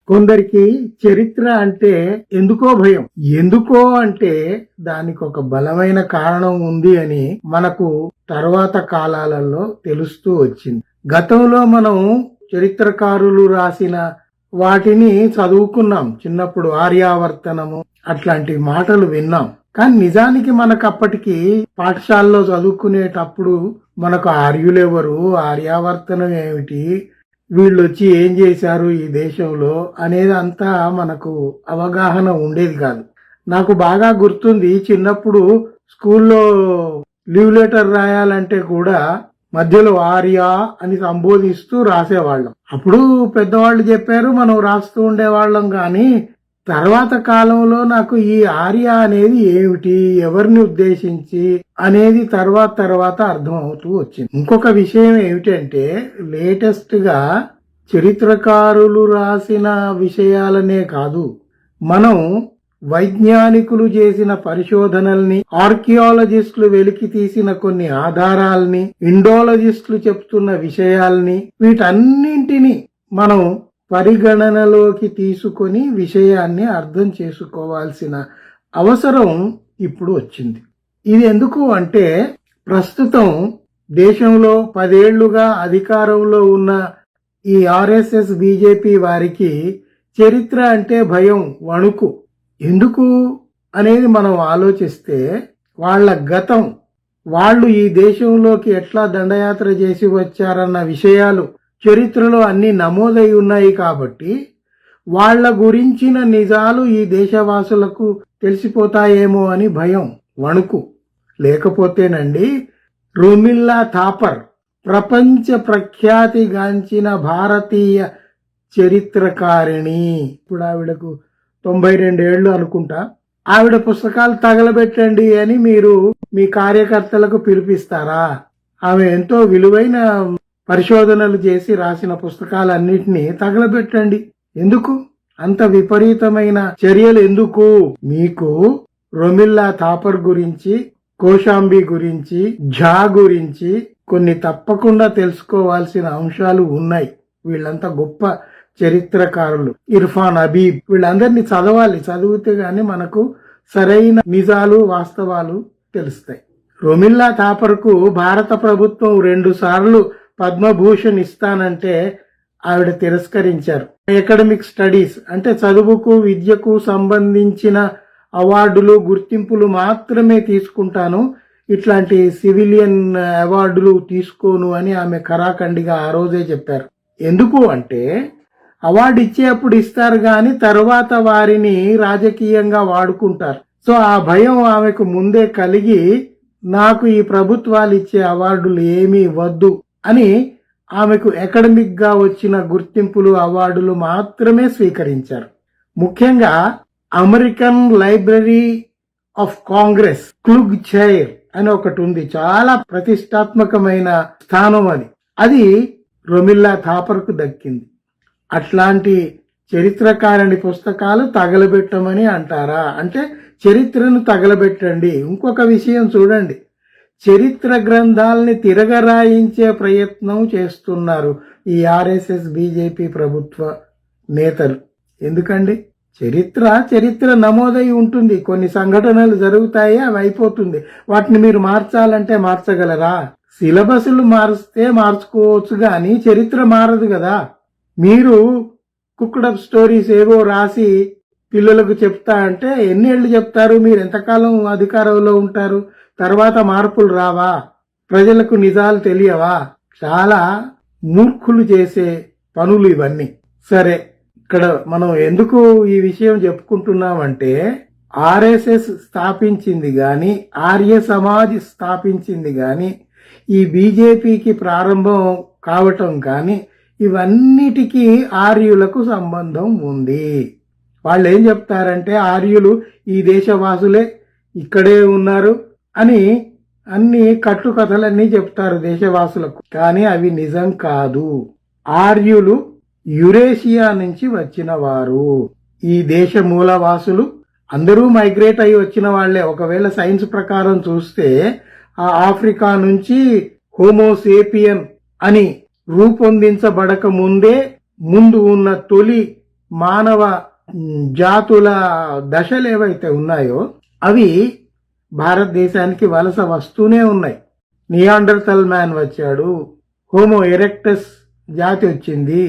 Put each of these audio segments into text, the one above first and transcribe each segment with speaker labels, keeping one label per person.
Speaker 1: కొందరికి చరిత్ర అంటే ఎందుకో భయం. ఎందుకో అంటే దానికి ఒక బలమైన కారణం ఉంది అని మనకు తర్వాత కాలాలలో తెలుస్తూ వచ్చింది. గతంలో మనం చరిత్రకారులు రాసిన వాటిని చదువుకున్నాం. చిన్నప్పుడు ఆర్యావర్తనము అట్లాంటి మాటలు విన్నాం. కానీ నిజానికి మనకు అప్పటికి పాఠశాలలో చదువుకునేటప్పుడు మనకు ఆర్యులెవరు, ఆర్యావర్తనం ఏమిటి, వీళ్ళు వచ్చి ఏం చేశారు ఈ దేశంలో అనేది అంతా మనకు అవగాహన ఉండేది కాదు. నాకు బాగా గుర్తుంది, చిన్నప్పుడు స్కూల్లో లీవ్ లెటర్ రాయాలంటే కూడా మధ్యలో ఆర్య అని సంబోధిస్తూ రాసేవాళ్ళం. అప్పుడు పెద్దవాళ్ళు చెప్పారు, మనం రాస్తూ ఉండేవాళ్ళం. కానీ తర్వాత కాలంలో నాకు ఈ ఆర్య అనేది ఏమిటి, ఎవరిని ఉద్దేశించి అనేది తర్వాత అర్థం అవుతూ వచ్చింది. ఇంకొక విషయం ఏమిటంటే, లేటెస్ట్ గా చరిత్రకారులు రాసిన విషయాలనే కాదు, మనం వైజ్ఞానికులు చేసిన పరిశోధనల్ని, ఆర్కియాలజిస్టులు వెలికి తీసిన కొన్ని ఆధారాల్ని, ఇండోలజిస్టులు చెప్తున్న విషయాల్ని, వీటన్నింటినీ మనం పరిగణనలోకి తీసుకొని విషయాన్ని అర్థం చేసుకోవాల్సిన అవసరం ఇప్పుడు వచ్చింది. ఇది ఎందుకు అంటే, ప్రస్తుతం దేశంలో 10 ఏళ్లుగా అధికారంలో ఉన్న ఈ ఆర్ఎస్ఎస్ బీజేపీ వారికి చరిత్ర అంటే భయం, వణుకు. ఎందుకు అనేది మనం ఆలోచిస్తే, వాళ్ళ గతం, వాళ్ళు ఈ దేశంలోకి ఎట్లా దండయాత్ర చేసి వచ్చారన్న విషయాలు చరిత్రలో అన్ని నమోదై ఉన్నాయి. కాబట్టి వాళ్ళ గురించిన నిజాలు ఈ దేశవాసులకు తెలిసిపోతాయేమో అని భయం, వణుకు. లేకపోతేనండి, రొమిల్లా థాపర్ ప్రపంచ ప్రఖ్యాతిగాంచిన భారతీయ చరిత్రకారిణి. ఇప్పుడు ఆవిడకు 92 ఏళ్ళు అనుకుంటా. ఆవిడ పుస్తకాలు తగలబెట్టండి అని మీరు మీ కార్యకర్తలకు పిలిపిస్తారా? ఆమె ఎంతో విలువైన పరిశోధనలు చేసి రాసిన పుస్తకాలన్నిటినీ తగలబెట్టండి. ఎందుకు అంత విపరీతమైన చర్యలు? ఎందుకు? మీకు రొమిల్లా థాపర్ గురించి, కోశాంబి గురించి, ఝా గురించి కొన్ని తప్పకుండా తెలుసుకోవాల్సిన అంశాలు ఉన్నాయి. వీళ్ళంతా గొప్ప చరిత్రకారులు. ఇర్ఫాన్ హబీబ్, వీళ్ళందరినీ చదవాలి. చదివితే గాని మనకు సరైన నిజాలు, వాస్తవాలు తెలుస్తాయి. రొమిల్లా థాపర్ కు భారత ప్రభుత్వం 2 సార్లు పద్మభూషణ్ ఇస్తానంటే ఆవిడ తిరస్కరించారు. అకాడమిక్ స్టడీస్ అంటే చదువుకు, విద్యకు సంబంధించిన అవార్డులు, గుర్తింపులు మాత్రమే తీసుకుంటాను, ఇట్లాంటి సివిలియన్ అవార్డులు తీసుకోను అని ఆమె ఖరాఖండిగా ఆ రోజే చెప్పారు. ఎందుకు అంటే, అవార్డు ఇచ్చేప్పుడు ఇస్తారు గాని తర్వాత వారిని రాజకీయంగా వాడుకుంటారు. సో ఆ భయం ఆమెకు ముందే కలిగి, నాకు ఈ ప్రభుత్వాలు ఇచ్చే అవార్డులు ఏమీ వద్దు అని ఆమెకు అకాడమిక్ గా వచ్చిన గుర్తింపులు, అవార్డులు మాత్రమే స్వీకరించారు. ముఖ్యంగా American library of Congress Kluge chair అని ఒకటి ఉంది. చాలా ప్రతిష్టాత్మకమైన స్థానం అది రొమిల్లా థాపర్ కు దక్కింది. అట్లాంటి చరిత్రకారుని పుస్తకాలు తగలబెట్టమని అంటారా? అంటే చరిత్రను తగలబెట్టండి. ఇంకొక విషయం చూడండి, చరిత్ర గ్రంథాలని తిరగరాయించే ప్రయత్నం చేస్తున్నారు ఈ ఆర్ఎస్ఎస్ బీజేపీ ప్రభుత్వ నేతలు. ఎందుకండి? చరిత్ర నమోదై ఉంటుంది. కొన్ని సంఘటనలు జరుగుతాయి, అవి అయిపోతుంది. వాటిని మీరు మార్చాలంటే మార్చగలరా? సిలబస్లు మారిస్తే మార్చుకోవచ్చు గాని చరిత్ర మారదు కదా. మీరు కుక్డప్ స్టోరీస్ ఏవో రాసి పిల్లలకు చెప్తా అంటే ఎన్నేళ్లు చెప్తారు? మీరు ఎంతకాలం అధికారంలో ఉంటారు? తర్వాత మార్పులు రావా? ప్రజలకు నిజాలు తెలియవా? చాలా మూర్ఖులు చేసే పనులు ఇవన్నీ. సరే, ఇక్కడ మనం ఎందుకు ఈ విషయం చెప్పుకుంటున్నామంటే, ఆర్ఎస్ఎస్ స్థాపించింది గాని, ఆర్య సమాజ్ స్థాపించింది గాని, ఈ బీజేపీకి ప్రారంభం కావటం కానీ, ఇవన్నిటికీ ఆర్యులకు సంబంధం ఉంది. వాళ్ళు ఏం చెప్తారంటే, ఆర్యులు ఈ దేశవాసులే, ఇక్కడే ఉన్నారు అని అన్ని కట్టుకథలన్నీ చెప్తారు దేశవాసులకు. కానీ అవి నిజం కాదు. ఆర్యులు యురేషియా నుంచి వచ్చిన వారు. ఈ దేశ మూలవాసులు అందరూ మైగ్రేట్ అయి వచ్చిన వాళ్లే. ఒకవేళ సైన్స్ ప్రకారం చూస్తే ఆ ఆఫ్రికా నుంచి హోమోసేపియన్ అని రూపొందించబడక ముందు ఉన్న తొలి మానవ జాతుల దశలు ఏవైతే ఉన్నాయో అవి భారతదేశానికి వలస వస్తూనే ఉన్నాయి. నియాండర్తల్ మ్యాన్ వచ్చాడు, హోమో ఎరెక్టస్ జాతి వచ్చింది.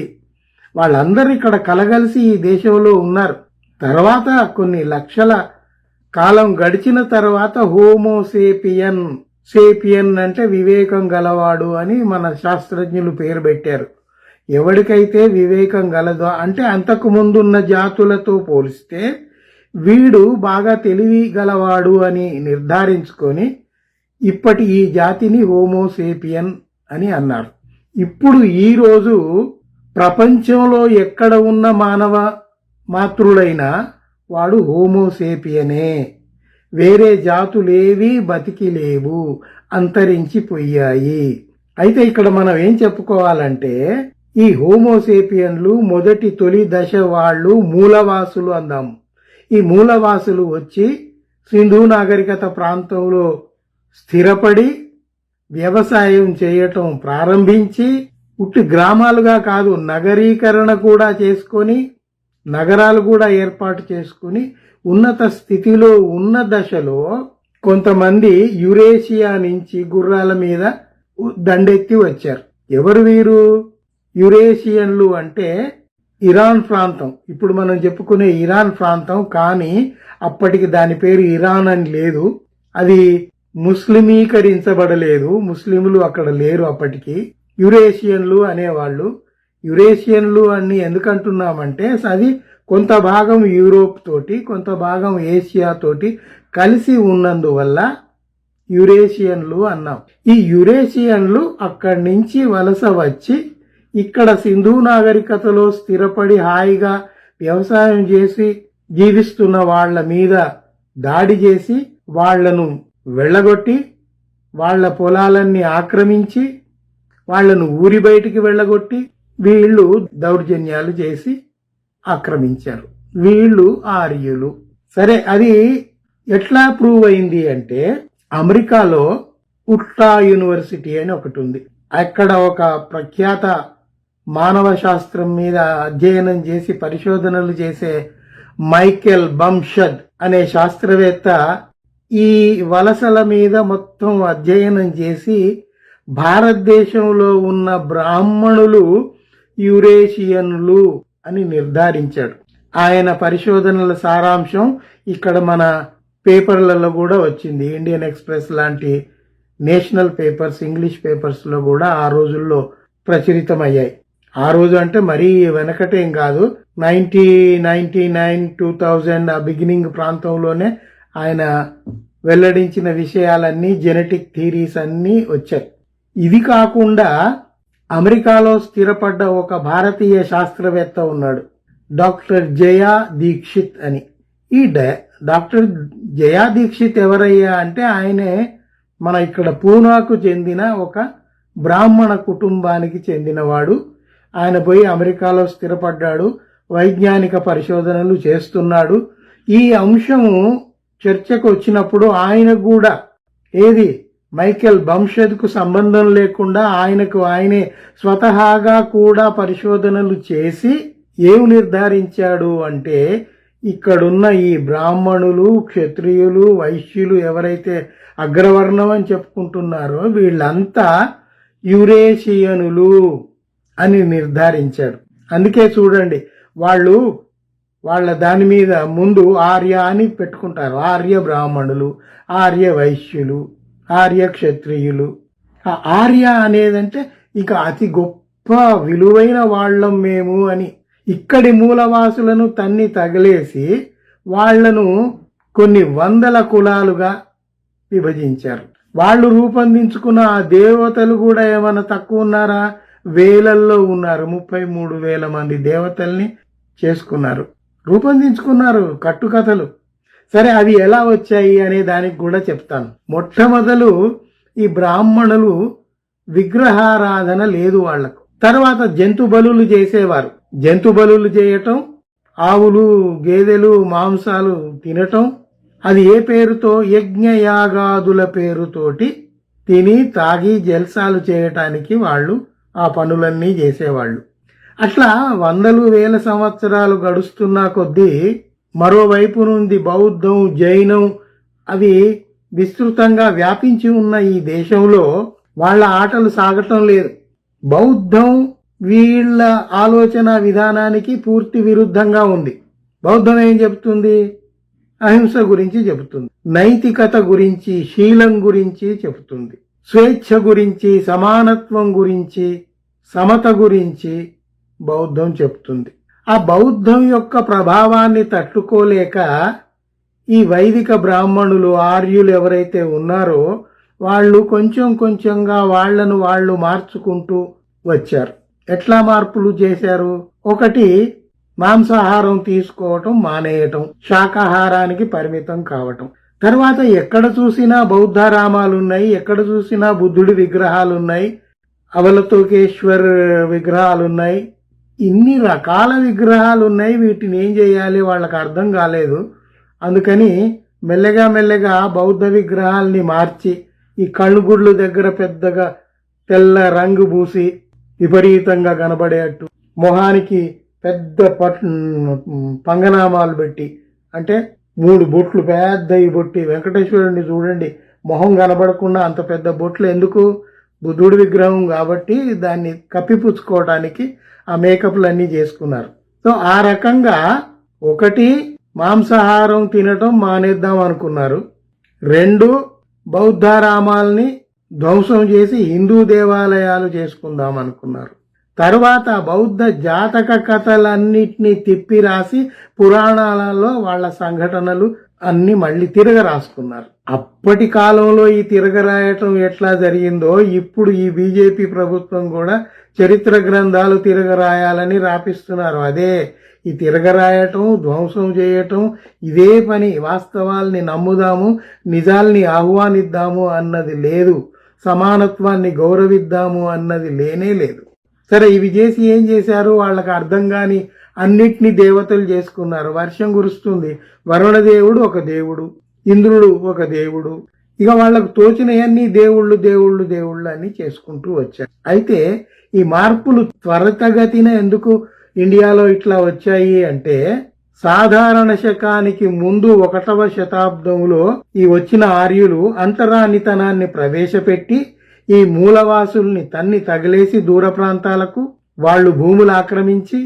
Speaker 1: వాళ్ళందరూ ఇక్కడ కలగలిసి ఈ దేశంలో ఉన్నారు. తర్వాత కొన్ని లక్షల కాలం గడిచిన తర్వాత హోమోసేపియన్, సేపియన్ అంటే వివేకం గలవాడు అని మన శాస్త్రజ్ఞులు పేరు పెట్టారు. ఎవరికైతే వివేకం గలదో అంటే అంతకు ముందున్న జాతులతో పోలిస్తే వీడు బాగా తెలివి గలవాడు అని నిర్ధారించుకొని ఇప్పటి ఈ జాతిని హోమోసేపియన్ అని అన్నారు. ఇప్పుడు ఈరోజు ప్రపంచంలో ఎక్కడ ఉన్న మానవ మాతృడైనా వాడు హోమోసేపియనే. వేరే జాతులేవి బతికి లేవు, అంతరించిపోయాయి. అయితే ఇక్కడ మనం ఏం చెప్పుకోవాలంటే ఈ హోమోసేపియన్లు మొదటి తొలి దశ వాళ్ళు మూలవాసులు అందాము. ఈ మూలవాసులు వచ్చి సింధు నాగరికత ప్రాంతంలో స్థిరపడి వ్యవసాయం చేయటం ప్రారంభించి ఉట్టి గ్రామాలుగా కాదు నగరీకరణ కూడా చేసుకొని నగరాలు కూడా ఏర్పాటు చేసుకుని ఉన్నత స్థితిలో ఉన్న దశలో కొంతమంది యురేషియా నుంచి గుర్రాల మీద దండెత్తి వచ్చారు. ఎవరు వీరు? యురేషియన్లు అంటే ఇరాన్ ప్రాంతం, ఇప్పుడు మనం చెప్పుకునే ఇరాన్ ప్రాంతం. కానీ అప్పటికి దాని పేరు ఇరాన్ అని లేదు, అది ముస్లిమీకరించబడలేదు, ముస్లింలు అక్కడ లేరు అప్పటికి. యురేషియన్లు అనేవాళ్ళు. యురేషియన్లు అని ఎందుకంటున్నామంటే అది కొంత భాగం యూరోప్ తోటి కొంత భాగం ఏషియా తోటి కలిసి ఉన్నందువల్ల యురేషియన్లు అన్నాం. ఈ యురేషియన్లు అక్కడి నుంచి వలస వచ్చి ఇక్కడ సింధు నాగరికతలో స్థిరపడి హాయిగా వ్యవసాయం చేసి జీవిస్తున్న వాళ్ళ మీద దాడి చేసి వాళ్లను వెళ్ళగొట్టి వాళ్ళ పొలాలన్నీ ఆక్రమించి వాళ్లను ఊరి బయటికి వెళ్ళగొట్టి వీళ్ళు దౌర్జన్యాలు చేసి ఆక్రమించారు. వీళ్ళు ఆర్యులు. సరే, అది ఎట్లా ప్రూవ్ అయింది అంటే అమెరికాలో ఉట్టా యూనివర్సిటీ అని ఒకటి ఉంది. అక్కడ ఒక ప్రఖ్యాత మానవ శాస్త్రం మీద అధ్యయనం చేసి పరిశోధనలు చేసే మైకెల్ బంషద్ అనే శాస్త్రవేత్త ఈ వలసల మీద మొత్తం అధ్యయనం చేసి భారతదేశంలో ఉన్న బ్రాహ్మణులు యురేషియన్లు అని నిర్ధారించాడు. ఆయన పరిశోధనల సారాంశం ఇక్కడ మన పేపర్లలో కూడా వచ్చింది. ఇండియన్ ఎక్స్ప్రెస్ లాంటి నేషనల్ పేపర్స్, ఇంగ్లీష్ పేపర్స్లో కూడా ఆ రోజుల్లో ప్రచురితమయ్యాయి. ఆ రోజు అంటే మరీ వెనకటేం కాదు, 1999, 2000 ఆ బిగినింగ్ ప్రాంతంలోనే ఆయన వెల్లడించిన విషయాలన్నీ, జెనెటిక్ థీరీస్ అన్నీ వచ్చాయి. ఇది కాకుండా అమెరికాలో స్థిరపడ్డ ఒక భారతీయ శాస్త్రవేత్త ఉన్నాడు, డాక్టర్ జయా దీక్షిత్ అని. ఈ డాక్టర్ జయా దీక్షిత్ ఎవరయ్యా అంటే ఆయనే మన ఇక్కడ పూనాకు చెందిన ఒక బ్రాహ్మణ కుటుంబానికి చెందినవాడు. ఆయన పోయి అమెరికాలో స్థిరపడ్డాడు, వైజ్ఞానిక పరిశోధనలు చేస్తున్నాడు. ఈ అంశము చర్చకు వచ్చినప్పుడు ఆయనకు కూడా ఏది మైకెల్ బంషద్కు సంబంధం లేకుండా ఆయనే స్వతహాగా కూడా పరిశోధనలు చేసి ఏమి నిర్ధారించాడు అంటే ఇక్కడున్న ఈ బ్రాహ్మణులు, క్షత్రియులు, వైశ్యులు ఎవరైతే అగ్రవర్ణం అని చెప్పుకుంటున్నారో వీళ్ళంతా యురేషియనులు అని నిర్ధారించాడు. అందుకే చూడండి, వాళ్ళ దాని మీద ముందు ఆర్య అని పెట్టుకుంటారు. ఆర్య బ్రాహ్మణులు, ఆర్య వైశ్యులు, ఆర్య క్షత్రియులు. ఆ ఆర్య అనేదంటే ఇక అతి గొప్ప విలువైన వాళ్ళం మేము అని. ఇక్కడి మూలవాసులను తన్ని తగిలేసి వాళ్లను కొన్ని వందల కులాలుగా విభజించారు. వాళ్ళు రూపొందించుకున్న ఆ దేవతలు కూడా ఏమైనా తక్కువ ఉన్నారా? వేలల్లో ఉన్నారు. 33,000 మంది దేవతల్ని చేసుకున్నారు, రూపొందించుకున్నారు కట్టుకథలు. సరే, అవి ఎలా వచ్చాయి అనే దానికి కూడా చెప్తాను. మొట్టమొదలు ఈ బ్రాహ్మణులు విగ్రహారాధన లేదు వాళ్లకు. తర్వాత జంతు బలులు చేసేవారు. జంతు బలులు చేయటం, ఆవులు, గేదెలు మాంసాలు తినటం, అది ఏ పేరుతో? యజ్ఞయాగాదుల పేరుతోటి తిని తాగి జల్సాలు చేయటానికి వాళ్ళు ఆ పనులన్నీ చేసేవాళ్ళు. అట్లా వందలు వేల సంవత్సరాలు గడుస్తున్న కొద్దీ మరోవైపు నుండి బౌద్ధం, జైనం అవి విస్తృతంగా వ్యాపించి ఉన్న ఈ దేశంలో వాళ్ళ ఆటలు సాగటం లేదు. బౌద్ధం వీళ్ళ ఆలోచన విధానానికి పూర్తి విరుద్ధంగా ఉంది. బౌద్ధం ఏం చెబుతుంది? అహింస గురించి చెబుతుంది, నైతికత గురించి, శీలం గురించి చెబుతుంది, స్వేచ్ఛ గురించి, సమానత్వం గురించి, సమత గురించి బౌద్ధం చెప్తుంది. ఆ బౌద్ధం యొక్క ప్రభావాన్ని తట్టుకోలేక ఈ వైదిక బ్రాహ్మణులు, ఆర్యులు ఎవరైతే ఉన్నారో వాళ్ళు కొంచెం కొంచెంగా వాళ్లను వాళ్ళు మార్చుకుంటూ వచ్చారు. ఎట్లా మార్పులు చేశారు? ఒకటి, మాంసాహారం తీసుకోవటం మానేయటం, శాకాహారానికి పరిమితం కావటం. తర్వాత ఎక్కడ చూసినా బౌద్ధరామాలున్నాయి, ఎక్కడ చూసినా బుద్ధుడి విగ్రహాలున్నాయి, అవలతోకేశ్వర్ విగ్రహాలున్నాయి, ఇన్ని రకాల విగ్రహాలున్నాయి. వీటిని ఏం చేయాలి వాళ్ళకి అర్థం కాలేదు. అందుకని మెల్లగా మెల్లగా బౌద్ధ విగ్రహాల్ని మార్చి ఈ కళ్ళుగుడ్లు దగ్గర పెద్దగా తెల్ల రంగు పూసి విపరీతంగా కనబడేట్టు, మొహానికి పెద్ద పంగనామాలు పెట్టి, అంటే 3 బొట్లు పెద్దవి బొట్టి, వెంకటేశ్వరుడిని చూడండి మొహం కనబడకుండా అంత పెద్ద బొట్లు ఎందుకు? బుద్ధుడి విగ్రహం కాబట్టి దాన్ని కప్పిపుచ్చుకోవడానికి ఆ మేకప్లన్నీ చేసుకున్నారు. సో ఆ రకంగా ఒకటి, మాంసాహారం తినటం మానేద్దాం అనుకున్నారు. 2, బౌద్ధరామాల్ని ధ్వంసం చేసి హిందూ దేవాలయాలు చేసుకుందాం అనుకున్నారు. తర్వాత బౌద్ధ జాతక కథలన్నిటినీ తిప్పి రాసి పురాణాలలో వాళ్ళ సంఘటనలు అన్ని మళ్ళీ తిరగరాసుకున్నారు. అప్పటి కాలంలో ఈ తిరగరాయటం ఎట్లా జరిగిందో ఇప్పుడు ఈ బీజేపీ ప్రభుత్వం కూడా చరిత్ర గ్రంథాలు తిరగరాయాలని రాపిస్తున్నారు. అదే ఈ తిరగరాయటం, ధ్వంసం చేయటం, ఇదే పని. వాస్తవాల్ని నమ్ముదాము, నిజాల్ని ఆహ్వానిద్దాము అన్నది లేదు, సమానత్వాన్ని గౌరవిద్దాము అన్నది లేనే లేదు. సరే, ఇవి చేసి ఏం చేశారు? వాళ్ళకి అర్థం కాని అన్నిటినీ దేవతలు చేసుకున్నారు. వర్షం కురుస్తుంది, వరుణదేవుడు ఒక దేవుడు, ఇంద్రుడు ఒక దేవుడు, ఇక వాళ్లకు తోచినవన్నీ దేవుళ్ళు దేవుళ్ళు దేవుళ్ళు అని చేసుకుంటూ వచ్చారు. అయితే ఈ మార్పులు త్వరితగతిన ఎందుకు ఇండియాలో ఇట్లా వచ్చాయి అంటే, సాధారణ శకానికి ముందు 1వ శతాబ్దంలో ఈ వచ్చిన ఆర్యులు అంటరానితనాన్ని ప్రవేశపెట్టి ఈ మూలవాసుల్ని తన్ని తగిలేసి దూర ప్రాంతాలకు వాళ్ళు భూములు ఆక్రమించి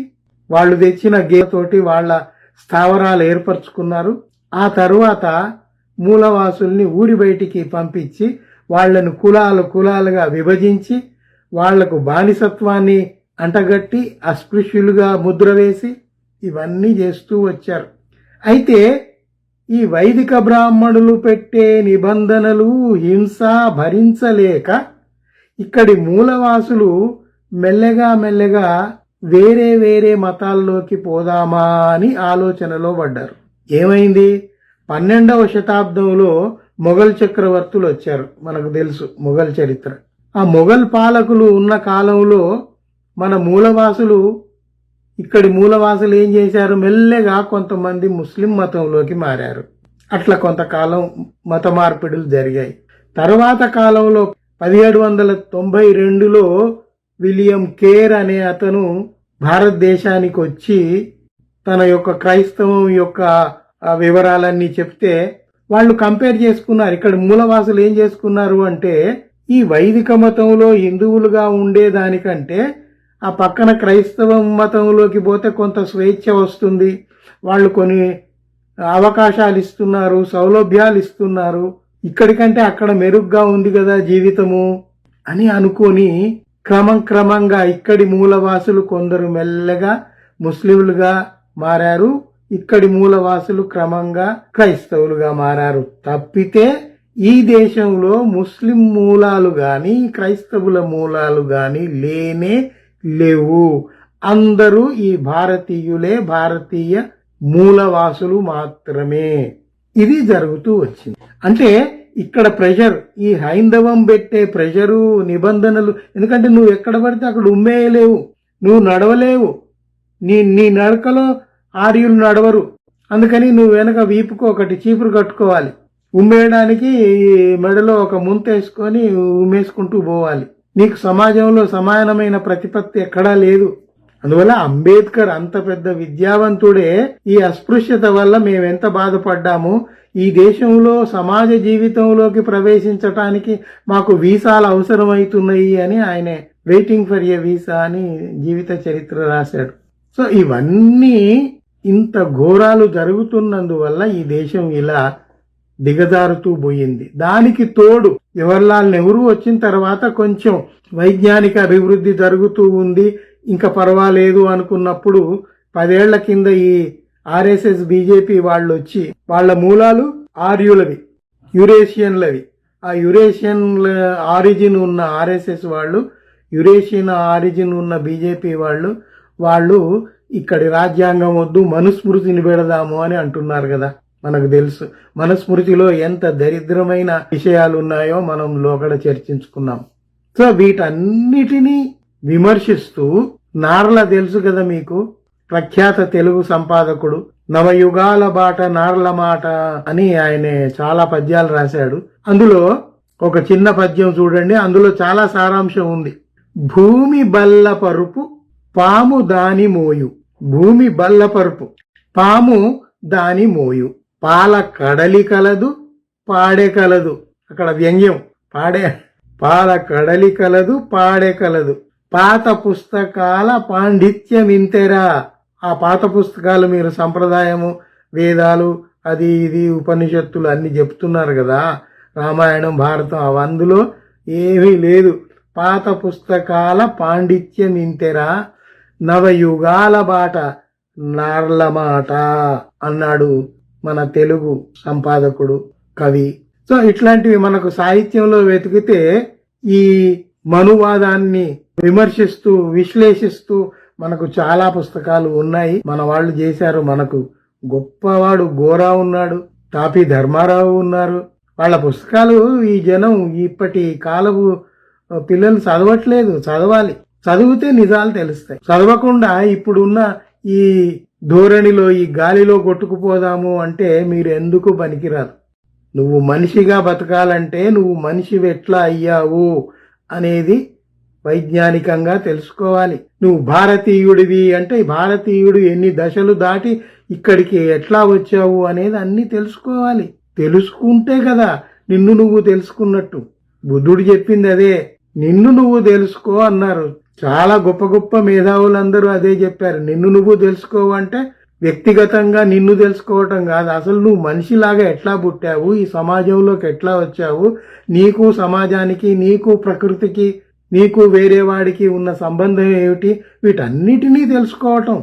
Speaker 1: వాళ్ళు తెచ్చిన గేతోటి వాళ్ళ స్థావరాలు ఏర్పరచుకున్నారు. ఆ తరువాత మూలవాసుల్ని ఊరి బయటికి పంపించి వాళ్లను కులాలుగా విభజించి వాళ్లకు బానిసత్వాన్ని అంటగట్టి అస్పృశ్యులుగా ముద్ర వేసి ఇవన్నీ చేస్తూ వచ్చారు. అయితే ఈ వైదిక బ్రాహ్మణులు పెట్టే నిబంధనలు, హింస భరించలేక ఇక్కడి మూలవాసులు మెల్లగా వేరే వేరే మతాల్లోకి పోదామా అని ఆలోచనలో పడ్డారు. ఏమైంది? 12వ శతాబ్దంలో మొఘల్ చక్రవర్తులు వచ్చారు. మనకు తెలుసు మొఘల్ చరిత్ర. ఆ మొఘల్ పాలకులు ఉన్న కాలంలో మన మూలవాసులు, ఇక్కడి మూలవాసులు ఏం చేశారు? మెల్లగా కొంతమంది ముస్లిం మతంలోకి మారారు. అట్లా కొంతకాలం మత మార్పిడులు జరిగాయి. తర్వాత కాలంలో 1792లో విలియం కేర్ అనే అతను భారతదేశానికి వచ్చి తన యొక్క క్రైస్తవం యొక్క వివరాలన్నీ చెప్తే వాళ్ళు కంపేర్ చేసుకున్నారు. ఇక్కడ మూలవాసులు ఏం చేసుకున్నారు అంటే, ఈ వైదిక మతంలో హిందువులుగా ఉండేదానికంటే ఆ పక్కన క్రైస్తవ మతంలోకి పోతే కొంత స్వేచ్ఛ వస్తుంది, వాళ్ళు కొన్ని అవకాశాలు ఇస్తున్నారు, సౌలభ్యాలు ఇస్తున్నారు, ఇక్కడికంటే అక్కడ మెరుగ్గా ఉంది కదా జీవితము అని అనుకొని క్రమంగా ఇక్కడి మూలవాసులు కొందరు మెల్లగా ముస్లింలుగా మారారు, ఇక్కడి మూలవాసులు క్రమంగా క్రైస్తవులుగా మారారు. తప్పితే ఈ దేశంలో ముస్లిం మూలాలు గాని క్రైస్తవుల మూలాలు గాని లేనే లేవు. అందరూ ఈ భారతీయులే, భారతీయ మూలవాసులు మాత్రమే. ఇది జరుగుతూ వచ్చింది. అంటే ఇక్కడ ప్రెషర్, ఈ హైందవం పెట్టే ప్రెషరు, నిబంధనలు, ఎందుకంటే నువ్వు ఎక్కడ పడితే అక్కడ ఉమ్మేయలేవు, నువ్వు నడవలేవు, నీ నడకలో ఆర్యులు నడవరు. అందుకని నువ్వు వెనక వీపుకు ఒకటి చీపురు కట్టుకోవాలి, ఉమ్మేయడానికి మెడలో ఒక ముంత వేసుకొని ఉమ్మేసుకుంటూ పోవాలి. నీకు సమాజంలో సమానమైన ప్రతిపత్తి ఎక్కడా లేదు. అందువల్ల అంబేద్కర్ అంత పెద్ద విద్యావంతుడే ఈ అస్పృశ్యత వల్ల మేమెంత బాధపడ్డాము, ఈ దేశంలో సమాజ జీవితంలోకి ప్రవేశించటానికి మాకు వీసాలు అవసరమవుతున్నాయి అని ఆయన వెయిటింగ్ ఫర్ ఎ వీసా అని జీవిత చరిత్ర రాశాడు. సో ఇవన్నీ ఇంత ఘోరాలు జరుగుతున్నందువల్ల ఈ దేశం ఇలా దిగజారుతూ పోయింది. దానికి తోడు జవహర్లాల్ నెహ్రూ వచ్చిన తర్వాత కొంచెం వైజ్ఞానిక అభివృద్ధి జరుగుతూ ఉంది, ఇంకా పర్వాలేదు అనుకున్నప్పుడు 10 ఏళ్ల కింద ఈ ఆర్ఎస్ఎస్ బీజేపీ వాళ్ళు వచ్చి వాళ్ళ మూలాలు ఆర్యులవి, యురేషియన్లవి. ఆ యురేషియన్ ఆరిజిన్ ఉన్న ఆర్ఎస్ఎస్ వాళ్ళు, యురేషియన్ ఆరిజిన్ ఉన్న బీజేపీ వాళ్ళు ఇక్కడి రాజ్యాంగం వద్దు, మనుస్మృతిని పెడదాము అని అంటున్నారు కదా. మనకు తెలుసు మనుస్మృతిలో ఎంత దరిద్రమైన విషయాలు ఉన్నాయో మనం లోకడ చర్చించుకున్నాం. సో వీటన్నిటినీ విమర్శిస్తూ నార్ల తెలుసు కదా మీకు, ప్రఖ్యాత తెలుగు సంపాదకుడు, నవయుగాల బాట నార్ల మాట అని ఆయన చాలా పద్యాలు రాశాడు. అందులో ఒక చిన్న పద్యం చూడండి, అందులో చాలా సారాంశం ఉంది. భూమి బల్ల పరుపు పాము దాని మోయు, భూమి బల్ల పరుపు పాము దాని మోయు, పాల కడలి కలదు పాడే కలదు. అక్కడ వ్యంగ్యం, పాల కడలి కలదు పాడే కలదు, పాత పుస్తకాల పాండిత్యమింతెరా. ఆ పాత పుస్తకాలు మీరు సంప్రదాయము, వేదాలు, అది ఇది ఉపనిషత్తులు అన్ని చెప్తున్నారు కదా, రామాయణం భారతం, అందులో ఏమీ లేదు. పాత పుస్తకాల పాండిత్యమింతెరా, నవయుగాల బాట నార్ల మాట అన్నాడు మన తెలుగు సంపాదకుడు, కవి. సో ఇట్లాంటివి మనకు సాహిత్యంలో వెతికితే ఈ మనువాదాన్ని విమర్శిస్తూ విశ్లేషిస్తూ మనకు చాలా పుస్తకాలు ఉన్నాయి. మన వాళ్ళు చేశారు. మనకు గొప్పవాడు గోరా ఉన్నాడు, తాపి ధర్మారావు ఉన్నారు. వాళ్ళ పుస్తకాలు ఈ జనం ఇప్పటి కాలపు పిల్లలు చదవట్లేదు. చదవాలి, చదివితే నిజాలు తెలుస్తాయి. చదవకుండా ఇప్పుడున్న ఈ ధోరణిలో ఈ గాలిలో కొట్టుకుపోదాము అంటే మీరు ఎందుకు పనికిరాదు. నువ్వు మనిషిగా బతకాలంటే నువ్వు మనిషివి ఎట్లా అయ్యావు అనేది వైజ్ఞానికంగా తెలుసుకోవాలి. నువ్వు భారతీయుడివి అంటే భారతీయుడు ఎన్ని దశలు దాటి ఇక్కడికి ఎట్లా వచ్చావు అనేది అన్ని తెలుసుకోవాలి. తెలుసుకుంటే కదా నిన్ను నువ్వు తెలుసుకున్నట్టు. బుద్ధుడు చెప్పింది అదే, నిన్ను నువ్వు తెలుసుకో అన్నారు. చాలా గొప్ప గొప్ప మేధావులందరూ అదే చెప్పారు. నిన్ను నువ్వు తెలుసుకోవంటే వ్యక్తిగతంగా నిన్ను తెలుసుకోవటం కాదు, అసలు నువ్వు మనిషిలాగా ఎట్లా పుట్టావు, ఈ సమాజంలోకి ఎట్లా వచ్చావు, నీకు సమాజానికి, నీకు ప్రకృతికి, నీకు వేరే వాడికి ఉన్న సంబంధం ఏమిటి, వీటన్నిటినీ తెలుసుకోవటం.